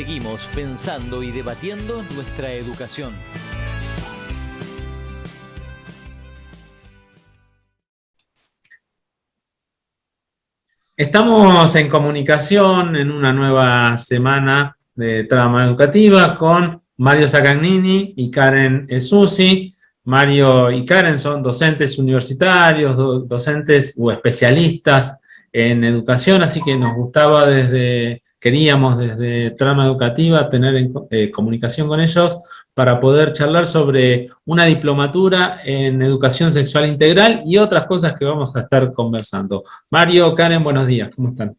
seguimos pensando y debatiendo nuestra educación. Estamos en comunicación en una nueva semana de Trama Educativa con Mario Sacagnini y Karen Esusi. Mario y Karen son docentes universitarios, docentes o especialistas en educación, así que queríamos desde Trama Educativa tener comunicación con ellos para poder charlar sobre una diplomatura en educación sexual integral y otras cosas que vamos a estar conversando. Mario, Karen, buenos días, ¿cómo están?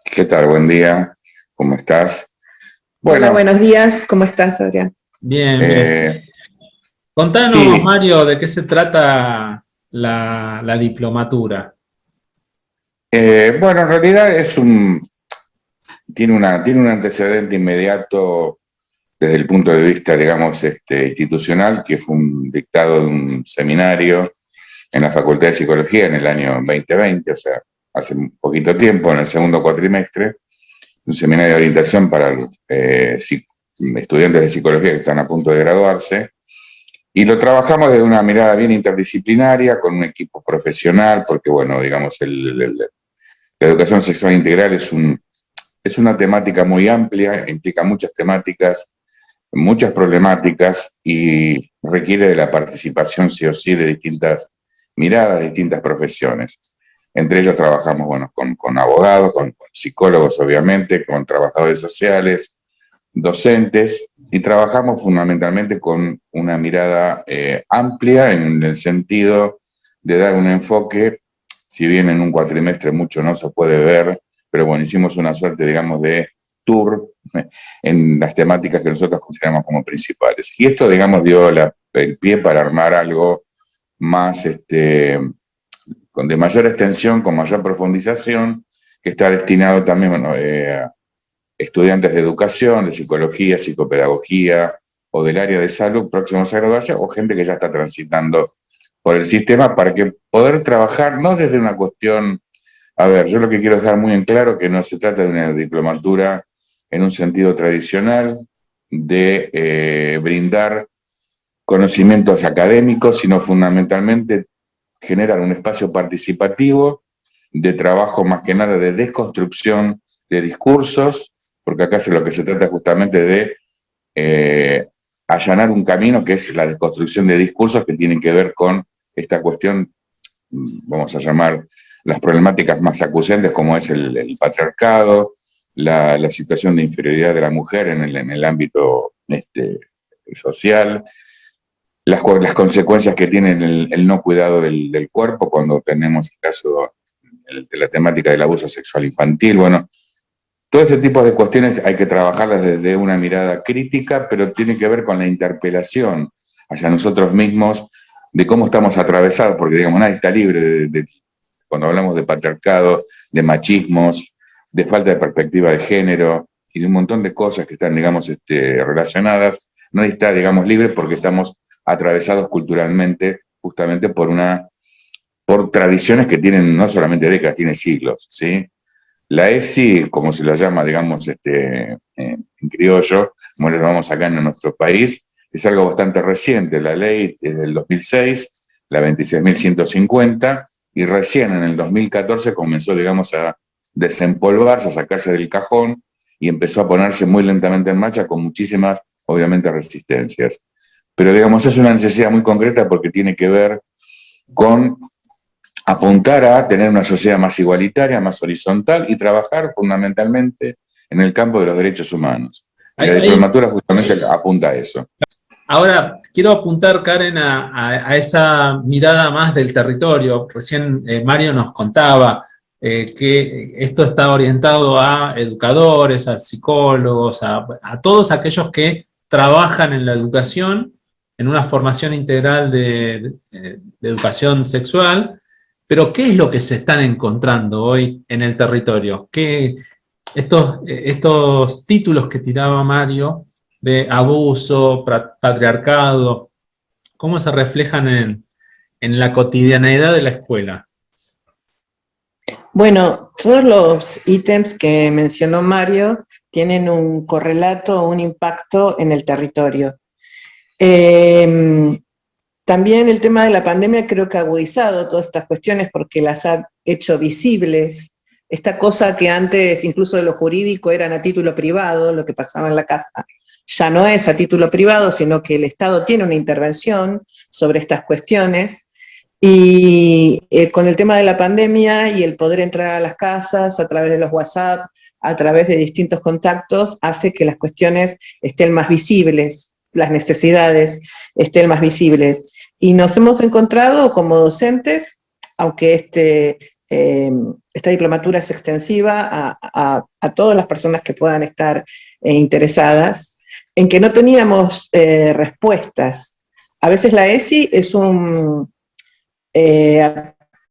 ¿Qué tal? Buen día, ¿cómo estás? Bueno, hola, buenos días, ¿cómo estás, Adrián? Bien, bien. Contanos, sí, Mario, ¿de qué se trata la diplomatura? Bueno, en realidad tiene un antecedente inmediato desde el punto de vista, digamos, institucional, que fue un dictado de un seminario en la Facultad de Psicología en el año 2020, o sea, hace un poquito tiempo, en el segundo cuatrimestre, un seminario de orientación para los estudiantes de psicología que están a punto de graduarse, y lo trabajamos desde una mirada bien interdisciplinaria, con un equipo profesional, porque, bueno, digamos, la educación sexual integral es una temática muy amplia, implica muchas temáticas, muchas problemáticas, y requiere de la participación, sí o sí, de distintas miradas, de distintas profesiones. Entre ellos trabajamos, bueno, con abogados, con psicólogos, obviamente, con trabajadores sociales, docentes, y trabajamos fundamentalmente con una mirada amplia en el sentido de dar un enfoque, si bien en un cuatrimestre mucho no se puede ver, pero bueno, hicimos una suerte, digamos, de tour en las temáticas que nosotros consideramos como principales. Y esto, digamos, dio el pie para armar algo más, de mayor extensión, con mayor profundización, que está destinado también, bueno, a estudiantes de educación, de psicología, psicopedagogía o del área de salud próximos a graduarse, o gente que ya está transitando por el sistema, para que poder trabajar no desde una cuestión, a ver, yo lo que quiero dejar muy en claro que no se trata de una diplomatura en un sentido tradicional de brindar conocimientos académicos, sino fundamentalmente generar un espacio participativo de trabajo, más que nada de desconstrucción de discursos, porque acá lo que se trata justamente de allanar un camino que es la desconstrucción de discursos que tienen que ver con esta cuestión, vamos a llamar las problemáticas más acuciantes, como es el patriarcado, la situación de inferioridad de la mujer en el ámbito social, las consecuencias que tiene el no cuidado del cuerpo, cuando tenemos el caso de la temática del abuso sexual infantil. Bueno, todo ese tipo de cuestiones hay que trabajarlas desde una mirada crítica, pero tiene que ver con la interpelación hacia nosotros mismos de cómo estamos atravesados, porque, digamos, nadie está libre cuando hablamos de patriarcado, de machismos, de falta de perspectiva de género y de un montón de cosas que están, digamos, relacionadas. Nadie está, digamos, libre porque estamos atravesados culturalmente justamente por tradiciones que tienen no solamente décadas, tienen siglos, ¿sí? La ESI, como se la llama, digamos, en criollo, como le llamamos acá en nuestro país, es algo bastante reciente. La ley es del 2006, la 26.150, y recién en el 2014 comenzó, digamos, a desempolvarse, a sacarse del cajón, y empezó a ponerse muy lentamente en marcha con muchísimas, obviamente, resistencias. Pero, digamos, es una necesidad muy concreta porque tiene que ver con apuntar a tener una sociedad más igualitaria, más horizontal, y trabajar fundamentalmente en el campo de los derechos humanos. Y la diplomatura justamente apunta a eso. Ahora, quiero apuntar, Karen, a esa mirada más del territorio. Recién Mario nos contaba que esto está orientado a educadores, a psicólogos, a todos aquellos que trabajan en la educación, en una formación integral de educación sexual. Pero, ¿qué es lo que se están encontrando hoy en el territorio? Estos títulos que tiraba Mario de abuso, patriarcado, ¿cómo se reflejan en la cotidianeidad de la escuela? Bueno, todos los ítems que mencionó Mario tienen un correlato, un impacto en el territorio. También el tema de la pandemia creo que ha agudizado todas estas cuestiones porque las ha hecho visibles. Esta cosa que antes, incluso de lo jurídico, eran a título privado, lo que pasaba en la casa, ya no es a título privado, sino que el Estado tiene una intervención sobre estas cuestiones. Y con el tema de la pandemia y el poder entrar a las casas a través de los WhatsApp, a través de distintos contactos, hace que las cuestiones estén más visibles, las necesidades estén más visibles. Y nos hemos encontrado como docentes, aunque esta diplomatura es extensiva a todas las personas que puedan estar interesadas, en que no teníamos respuestas. A veces la ESI es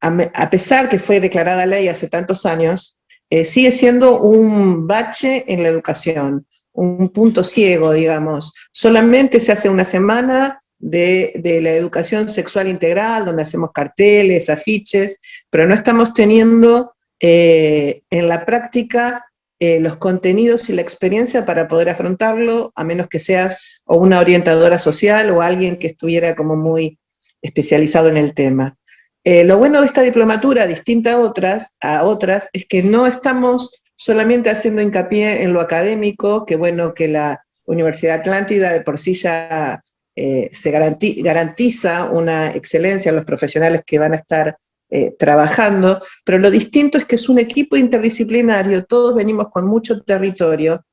a pesar que fue declarada ley hace tantos años, sigue siendo un bache en la educación, un punto ciego, digamos. Solamente se hace una semana de la educación sexual integral, donde hacemos carteles, afiches, pero no estamos teniendo en la práctica los contenidos y la experiencia para poder afrontarlo, a menos que seas o una orientadora social o alguien que estuviera como muy especializado en el tema. Lo bueno de esta diplomatura, distinta a otras, es que no estamos solamente haciendo hincapié en lo académico, que bueno, que la Universidad Atlántida de por sí ya se garantiza una excelencia en los profesionales que van a estar trabajando, pero lo distinto es que es un equipo interdisciplinario, todos venimos con mucho territorio.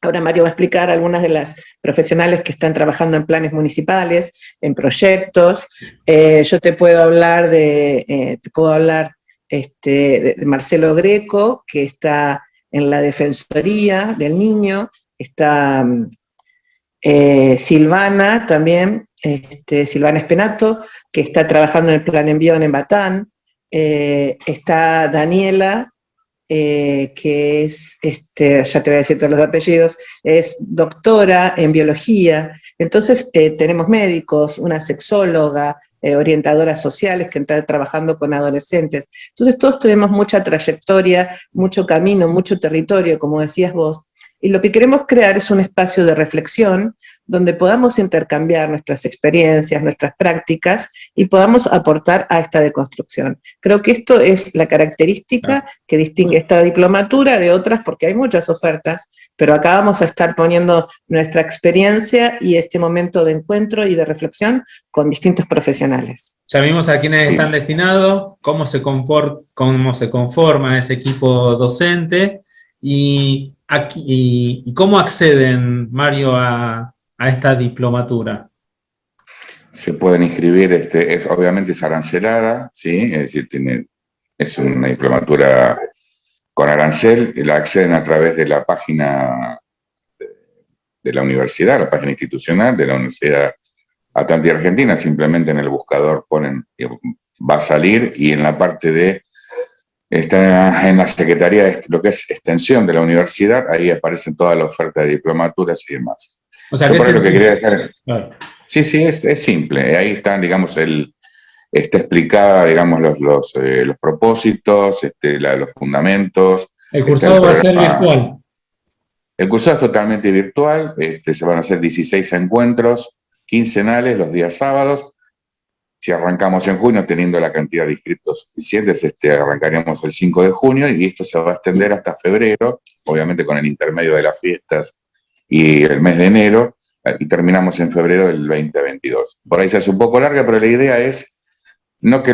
Ahora Mario va a explicar algunas de las profesionales que están trabajando en planes municipales, en proyectos. Yo te puedo hablar de Marcelo Greco, que está en la Defensoría del Niño, está Silvana también, Silvana Espenato, que está trabajando en el Plan Envión en Batán, está Daniela, que es, ya te voy a decir todos los apellidos, es doctora en biología. Entonces tenemos médicos, una sexóloga, orientadoras sociales que están trabajando con adolescentes. Entonces todos tenemos mucha trayectoria, mucho camino, mucho territorio, como decías vos, y lo que queremos crear es un espacio de reflexión donde podamos intercambiar nuestras experiencias, nuestras prácticas y podamos aportar a esta deconstrucción. Creo que esto es la característica que distingue esta diplomatura de otras, porque hay muchas ofertas, pero acá vamos a estar poniendo nuestra experiencia y este momento de encuentro y de reflexión con distintos profesionales. Ya vimos a quiénes están destinados, cómo se conforma ese equipo docente y cómo acceden, Mario, a esta diplomatura. Se pueden inscribir, obviamente es arancelada, ¿sí? Es decir, es una diplomatura con arancel, la acceden a través de la página de la universidad, la página institucional de la Universidad Atlántida Argentina, simplemente en el buscador ponen, va a salir, y en la parte está en la Secretaría de lo que es extensión de la universidad, ahí aparecen toda la oferta de diplomaturas y demás. O sea, yo por lo que quería dejar. Sí, es simple. Ahí están, digamos, está explicada, digamos, los propósitos, los fundamentos. El cursado va a ser virtual. El cursado es totalmente virtual. Se van a hacer 16 encuentros quincenales los días sábados. Si arrancamos en junio, teniendo la cantidad de inscritos suficientes, arrancaríamos el 5 de junio y esto se va a extender hasta febrero, obviamente con el intermedio de las fiestas y el mes de enero, y terminamos en febrero del 2022. Por ahí se hace un poco larga, pero la idea es no que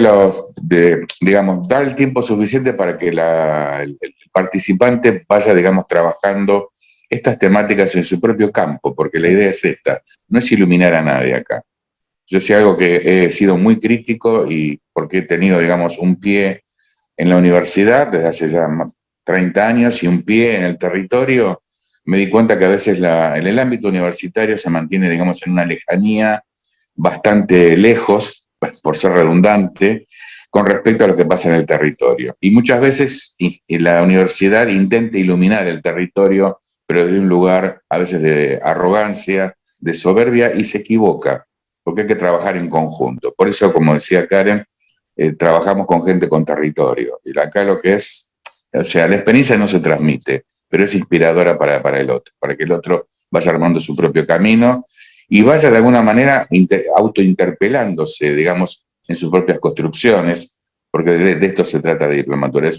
digamos, dar el tiempo suficiente para que el participante vaya, digamos, trabajando estas temáticas en su propio campo, porque la idea es esta, no es iluminar a nadie acá. Yo sé algo que he sido muy crítico y porque he tenido, digamos, un pie en la universidad desde hace ya 30 años y un pie en el territorio, me di cuenta que a veces en el ámbito universitario se mantiene, digamos, en una lejanía bastante lejos, por ser redundante, con respecto a lo que pasa en el territorio. Y muchas veces la universidad intenta iluminar el territorio, pero desde un lugar a veces de arrogancia, de soberbia, y se equivoca, porque hay que trabajar en conjunto. Por eso, como decía Karen, trabajamos con gente con territorio. Y acá lo que es, o sea, la experiencia no se transmite, pero es inspiradora para el otro, para que el otro vaya armando su propio camino y vaya de alguna manera autointerpelándose, digamos, en sus propias construcciones, porque de esto se trata de Diplomatura.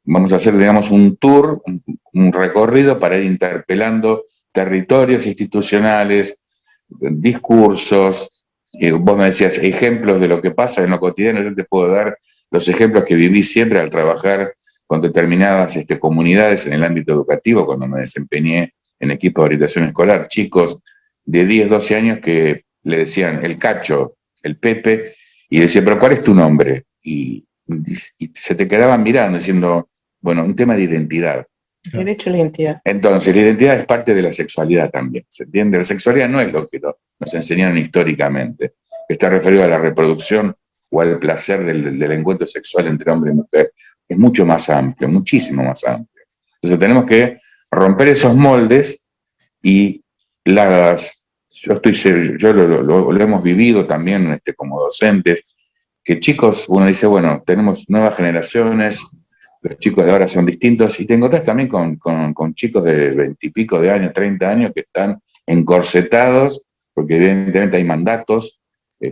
Vamos a hacer, digamos, un tour, un recorrido para ir interpelando territorios institucionales, discursos. Vos me decías ejemplos de lo que pasa en lo cotidiano. Yo te puedo dar los ejemplos que viví siempre al trabajar con determinadas comunidades en el ámbito educativo, cuando me desempeñé en equipo de orientación escolar, chicos de 10, 12 años que le decían el Cacho, el Pepe, y decía, pero ¿cuál es tu nombre? Y se te quedaban mirando diciendo, bueno, un tema de identidad. Derecho a la identidad. Entonces, la identidad es parte de la sexualidad también, ¿se entiende? La sexualidad no es lo que nos enseñaron históricamente, está referido a la reproducción o al placer del encuentro sexual entre hombre y mujer. Es mucho más amplio, muchísimo más amplio. Entonces tenemos que romper esos moldes y yo lo hemos vivido también como docentes, que chicos, uno dice, bueno, tenemos nuevas generaciones, los chicos de ahora son distintos, y te encontrás también con chicos de 20 y pico de años, 30 años, que están encorsetados, porque evidentemente hay mandatos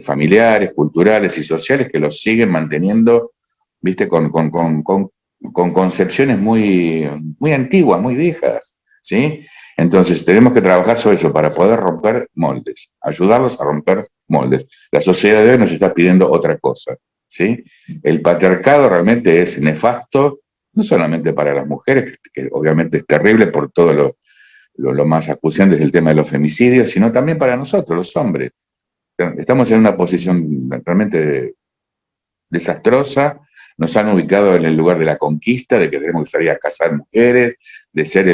familiares, culturales y sociales que los siguen manteniendo, viste, con concepciones muy, muy antiguas, muy viejas, ¿sí? Entonces tenemos que trabajar sobre eso para poder romper moldes, ayudarlos a romper moldes. La sociedad de hoy nos está pidiendo otra cosa, ¿sí? El patriarcado realmente es nefasto, no solamente para las mujeres, que obviamente es terrible por todo lo más acuciante es el tema de los femicidios, sino también para nosotros, los hombres. Estamos en una posición realmente desastrosa, nos han ubicado en el lugar de la conquista, de que tenemos que salir a cazar mujeres, de ser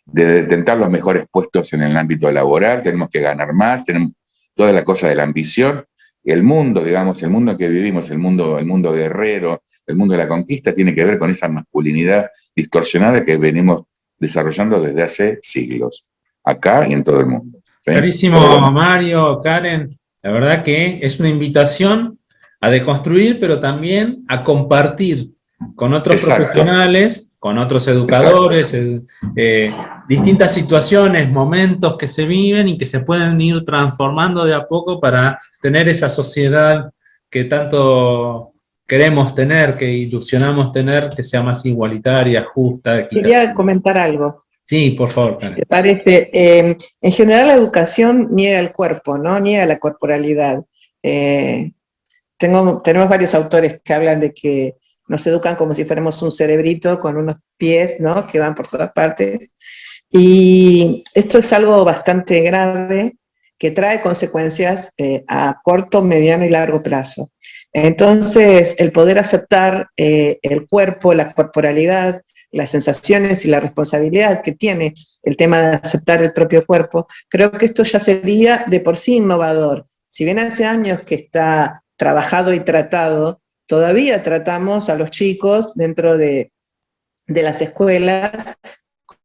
de tentar los mejores puestos en el ámbito laboral, tenemos que ganar más, tenemos toda la cosa de la ambición. El mundo, digamos, el mundo en que vivimos, el mundo guerrero, el mundo de la conquista, tiene que ver con esa masculinidad distorsionada que venimos desarrollando desde hace siglos, acá y en todo el mundo. ¿Sí? Clarísimo, Mario, Karen. La verdad que es una invitación a deconstruir, pero también a compartir con otros profesionales, con otros educadores, distintas situaciones, momentos que se viven y que se pueden ir transformando de a poco para tener esa sociedad que tanto queremos tener, que ilusionamos tener, que sea más igualitaria, justa, equitativa. Quería comentar algo. Sí, por favor, Karen. ¿Te parece? En general la educación niega el cuerpo, ¿no? Niega la corporalidad. Tenemos varios autores que hablan de que nos educan como si fuéramos un cerebrito con unos pies, ¿no?, que van por todas partes. Y esto es algo bastante grave que trae consecuencias a corto, mediano y largo plazo. Entonces, el poder aceptar el cuerpo, la corporalidad, las sensaciones y la responsabilidad que tiene el tema de aceptar el propio cuerpo, creo que esto ya sería de por sí innovador. Si bien hace años que está trabajado y tratado, todavía tratamos a los chicos dentro de las escuelas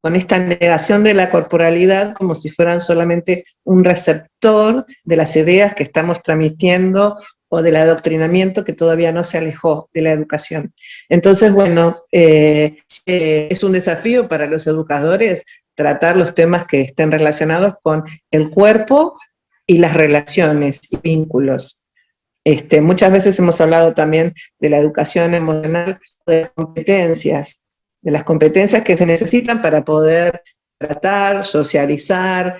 con esta negación de la corporalidad como si fueran solamente un receptor de las ideas que estamos transmitiendo o del adoctrinamiento que todavía no se alejó de la educación. Entonces, bueno, es un desafío para los educadores tratar los temas que estén relacionados con el cuerpo y las relaciones y vínculos. Muchas veces hemos hablado también de la educación emocional, de las competencias que se necesitan para poder tratar, socializar,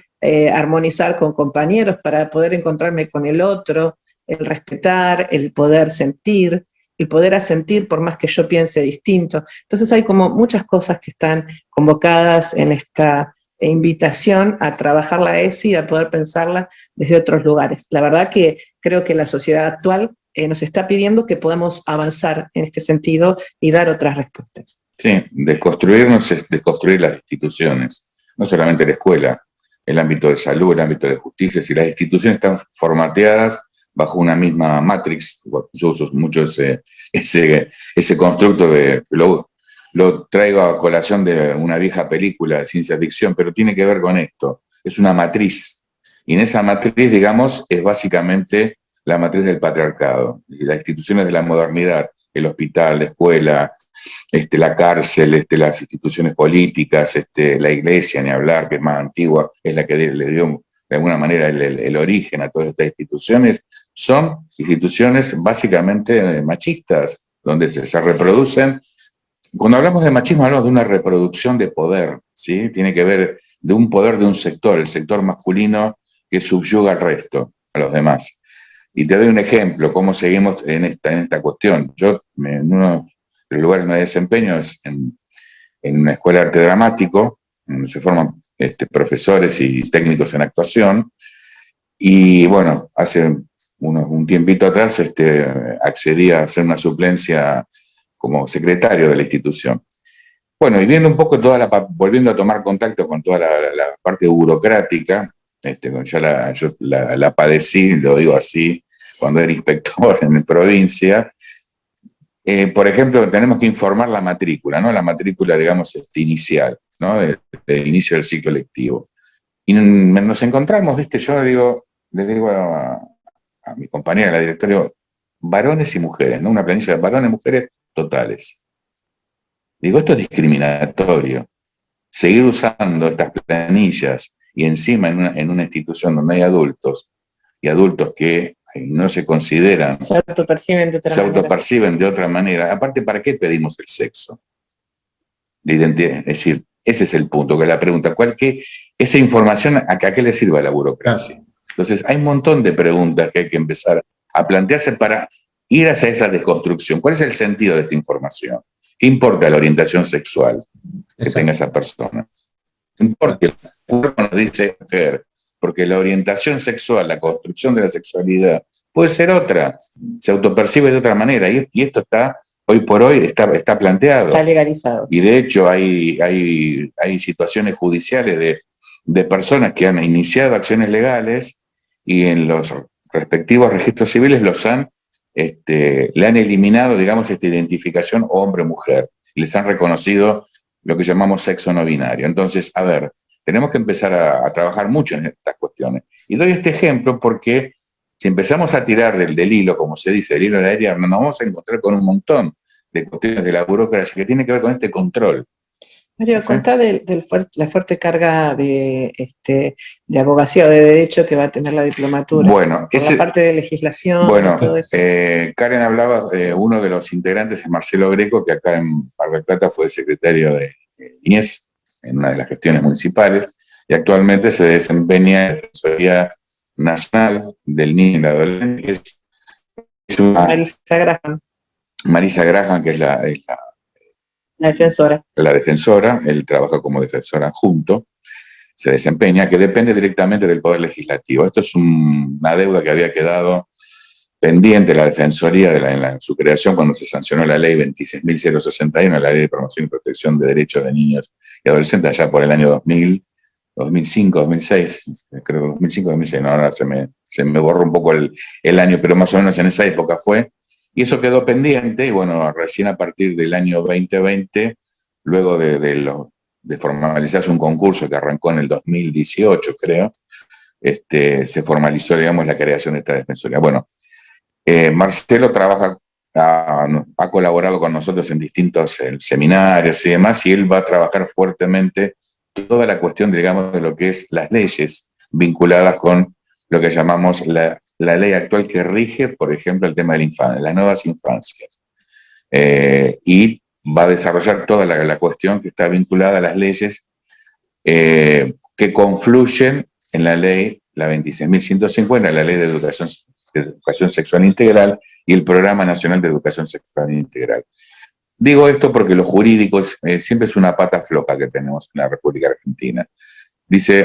armonizar con compañeros, para poder encontrarme con el otro, el respetar, el poder sentir, el poder asentir por más que yo piense distinto. Entonces hay como muchas cosas que están convocadas en esta invitación a trabajar la ESI y a poder pensarla desde otros lugares. La verdad que creo que la sociedad actual nos está pidiendo que podamos avanzar en este sentido y dar otras respuestas. Sí, desconstruirnos es desconstruir las instituciones, no solamente la escuela, el ámbito de salud, el ámbito de justicia. Si las instituciones están formateadas bajo una misma matrix, yo uso mucho ese constructo lo traigo a colación de una vieja película de ciencia ficción, pero tiene que ver con esto. Es una matriz. Y en esa matriz, digamos, es básicamente la matriz del patriarcado. Las instituciones de la modernidad, el hospital, la escuela, la cárcel, las instituciones políticas, la iglesia, ni hablar, que es más antigua, es la que le dio de alguna manera el origen a todas estas instituciones, son instituciones básicamente machistas, donde se reproducen. Cuando hablamos de machismo, hablamos de una reproducción de poder, ¿sí? Tiene que ver de un poder de un sector, el sector masculino que subyuga al resto, a los demás. Y te doy un ejemplo, cómo seguimos en esta cuestión. Yo, en uno de los lugares donde me desempeño es en una escuela de arte dramático, donde se forman profesores y técnicos en actuación. Y bueno, hace un tiempito atrás accedí a hacer una suplencia como secretario de la institución. Bueno, y viendo un poco volviendo a tomar contacto con toda la parte burocrática, yo la padecí, lo digo así, cuando era inspector en provincia. Por ejemplo, tenemos que informar la matrícula, ¿no? La matrícula, digamos, inicial, ¿no? El inicio del ciclo lectivo. Y nos encontramos, ¿viste? Yo les digo a mi compañera, la directora, varones y mujeres, ¿no? Una planilla de varones y mujeres totales. Digo, esto es discriminatorio. Seguir usando estas planillas y encima en una institución donde hay adultos, y adultos que no se consideran, se autoperciben de otra manera. Aparte, ¿para qué pedimos el sexo? La identidad, es decir, ese es el punto, que la pregunta, esa información, ¿a qué le sirve a la burocracia? Entonces, hay un montón de preguntas que hay que empezar a plantearse para ir hacia esa desconstrucción. ¿Cuál es el sentido de esta información? ¿Qué importa la orientación sexual que tenga esa persona? No importa que el cuerpo nos dice mujer, porque la orientación sexual, la construcción de la sexualidad, puede ser otra, se autopercibe de otra manera, y esto está, hoy por hoy, está planteado. Está legalizado. Y de hecho hay situaciones judiciales de personas que han iniciado acciones legales y en los respectivos registros civiles le han eliminado, digamos, esta identificación hombre-mujer, y les han reconocido lo que llamamos sexo no binario. Entonces, a ver, tenemos que empezar a trabajar mucho en estas cuestiones. Y doy este ejemplo porque si empezamos a tirar del hilo, como se dice, del hilo de la herida, nos vamos a encontrar con un montón de cuestiones de la burocracia que tiene que ver con este control. Mario, contá la fuerte carga de abogacía o de derecho que va a tener la diplomatura. Bueno, la parte de legislación, bueno, todo eso. Karen hablaba, uno de los integrantes es Marcelo Greco, que acá en Mar del Plata fue secretario de Niñez en una de las gestiones municipales, y actualmente se desempeña en la Defensoría Nacional del Niño y la Adolescente, que es Marisa Graham, que es la defensora. La defensora, él trabaja como defensora junto, se desempeña, que depende directamente del Poder Legislativo. Esto es una deuda que había quedado pendiente la Defensoría en su creación cuando se sancionó la ley 26.061, la Ley de Promoción y Protección de Derechos de Niños y Adolescentes, allá por el año 2000, 2005, 2006, creo 2005, 2006, no, ahora se me borró un poco el año, pero más o menos en esa época fue. Y eso quedó pendiente, y bueno, recién a partir del año 2020, luego de formalizarse un concurso que arrancó en el 2018, creo, se formalizó, digamos, la creación de esta defensoría. Bueno, Marcelo ha colaborado con nosotros en distintos seminarios y demás, y él va a trabajar fuertemente toda la cuestión, digamos, de lo que es las leyes vinculadas con lo que llamamos la ley actual que rige, por ejemplo, el tema de la infancia, las nuevas infancias. Y va a desarrollar toda la cuestión que está vinculada a las leyes que confluyen en la ley, la 26.150, la Ley de Educación Sexual Integral y el Programa Nacional de Educación Sexual Integral. Digo esto porque los jurídicos siempre es una pata floja que tenemos en la República Argentina.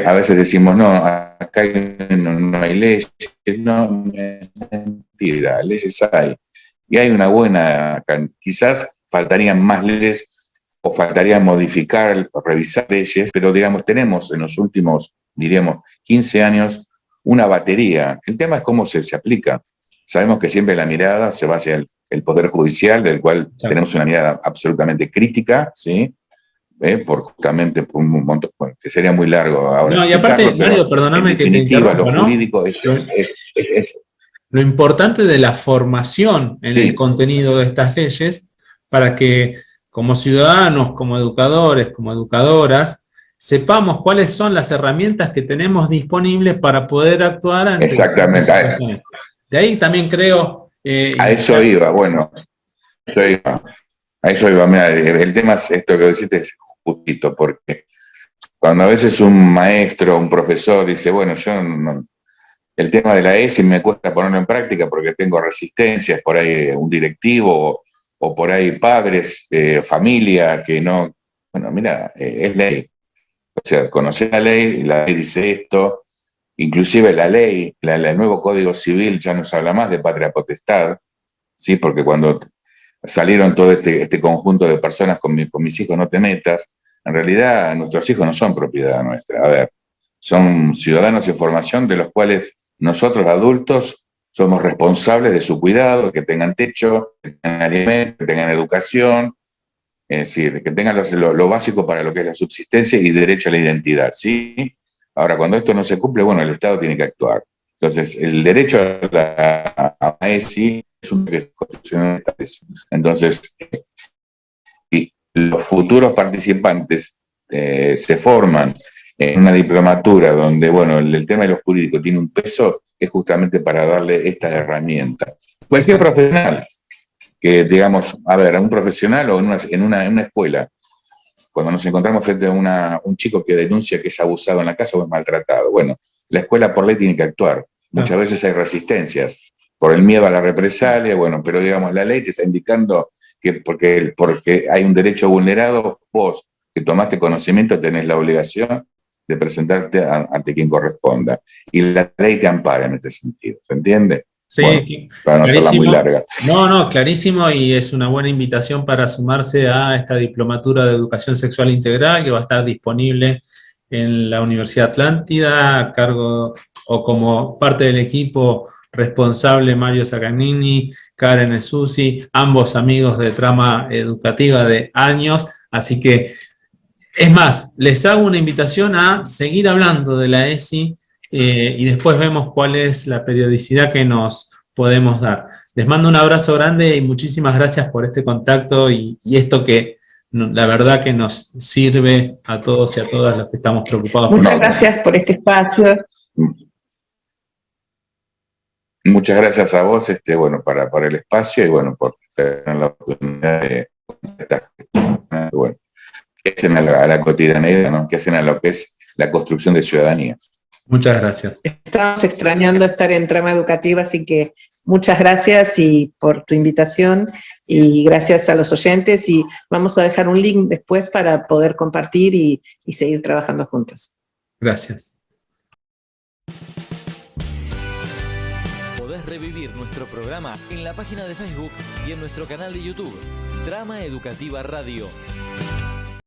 A veces decimos, no, acá no hay leyes, no, mentira, leyes hay. Y hay una buena, quizás faltarían más leyes o faltaría modificar o revisar leyes, pero digamos, tenemos en los últimos, diríamos, 15 años una batería. El tema es cómo se aplica. Sabemos que siempre la mirada se va hacia el Poder Judicial, del cual tenemos una mirada absolutamente crítica, ¿sí? Justamente por un montón, bueno, que sería muy largo ahora. No, y aparte, Mario, perdóname que te interrumpa, lo jurídico ¿no? lo importante de la formación en Sí. el contenido de estas leyes para que como ciudadanos, como educadores, como educadoras, sepamos cuáles son las herramientas que tenemos disponibles para poder actuar ante Exactamente. estas situaciones. De ahí también creo... A eso iba, bueno, a eso iba. Mira, el tema es esto que decís es justito, porque cuando a veces un maestro, un profesor dice, bueno, yo no, el tema de la ESI me cuesta ponerlo en práctica porque tengo resistencias, por ahí un directivo o por ahí padres, familia que no, bueno, mira, es ley. O sea, conocer la ley dice esto, inclusive la ley, el nuevo Código Civil ya nos habla más de patria potestad, ¿sí? Porque cuando salieron todo este conjunto de personas con mis hijos no te metas, en realidad nuestros hijos no son propiedad nuestra, a ver, son ciudadanos en formación de los cuales nosotros adultos somos responsables de su cuidado, que tengan techo, que tengan alimento, que tengan educación, es decir, que tengan lo básico para lo que es la subsistencia y derecho a la identidad, ¿sí? Ahora, cuando esto no se cumple, bueno, el Estado tiene que actuar. Entonces, el derecho a ESI es un derecho constitucional. Entonces, y los futuros participantes se forman en una diplomatura donde, bueno, el tema de lo jurídico tiene un peso, es justamente para darle estas herramientas. Cualquier profesional que, digamos, a ver, a un profesional o en una escuela, cuando nos encontramos frente a un chico que denuncia que es abusado en la casa o es maltratado, bueno, la escuela por ley tiene que actuar. Muchas veces hay resistencias por el miedo a la represalia, bueno, pero digamos, la ley te está indicando que porque hay un derecho vulnerado, vos que tomaste conocimiento tenés la obligación de presentarte ante quien corresponda. Y la ley te ampara en este sentido, ¿se entiende? Sí, bueno, para no hacerla muy larga. No, clarísimo, y es una buena invitación para sumarse a esta diplomatura de educación sexual integral que va a estar disponible en la Universidad Atlántida, a cargo o como parte del equipo responsable Mario Sacanini, Karen Esusi, ambos amigos de Trama Educativa de años, así que es más, les hago una invitación a seguir hablando de la ESI y después vemos cuál es la periodicidad que nos podemos dar. Les mando un abrazo grande y muchísimas gracias por este contacto y esto que la verdad que nos sirve a todos y a todas los que estamos preocupados. Muchas gracias por este espacio. Muchas gracias a vos, bueno, por el espacio y bueno, por tener la oportunidad de estas cuestiones, bueno, que hacen a la cotidianeidad, ¿no? Que hacen a lo que es la construcción de ciudadanía. Muchas gracias. Estamos extrañando estar en Trama Educativa, así que muchas gracias y por tu invitación y gracias a los oyentes y vamos a dejar un link después para poder compartir y seguir trabajando juntos. Gracias. Podés revivir nuestro programa en la página de Facebook y en nuestro canal de YouTube, Trama Educativa Radio.